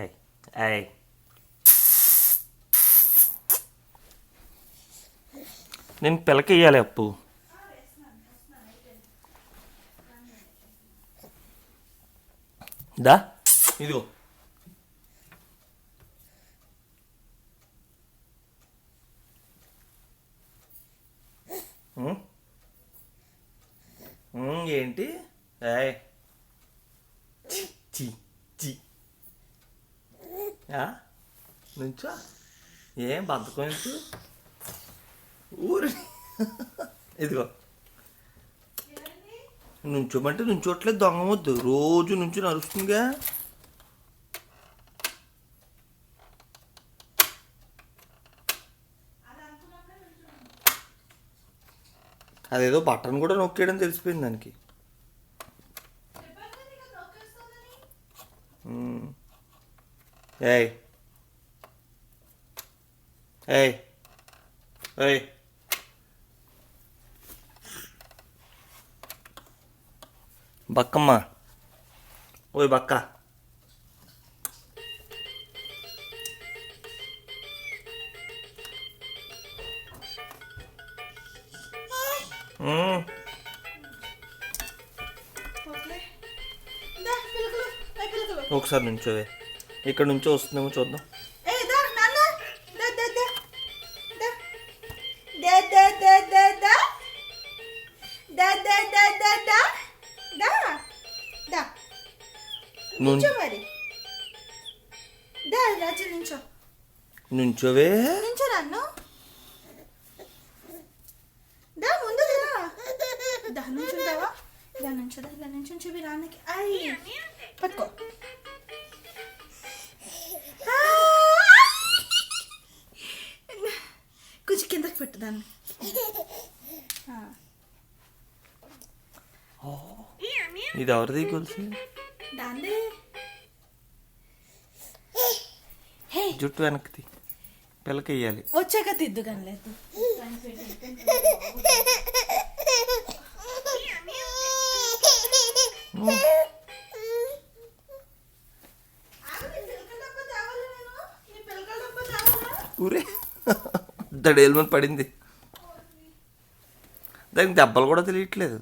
ఏయ్ ఏయ్ నేను పిల్లకెయ్యాలి అప్పు. దా ఇదిగో ఏంటి? ఏయ్ చి చి నుంచో ఏం బద్ధకం ఎందుకు ఊరి ఇదిగో నుంచోమంటే నుంచోట్లేదు. దొంగ వద్దు, రోజు నుంచి నడుస్తుందిగా. అదేదో బటన్ కూడా నొక్కేయడం తెలిసిపోయింది దానికి. ఏయ్ ఏయ్ ఏయ్ బక్కమ్మ, ఓయ్ బక్క, ఒకసారి నుంచోవే. ఇక్కడ నుంచో వస్తుందేమో చూద్దాం. నుంచోవే. పట్టుకో. కొంచెం కిందకి పెట్టు దాన్ని. ఇది ఎవరిది గొలుసు? దాన్ని జుట్టు వెనక్కి పిల్లకి వెయ్యాలి. వచ్చాక తిద్దు కానీ లేదు. ఊరే దడేలు మీద పడింది. దానికి దెబ్బలు కూడా తెలియట్లేదు.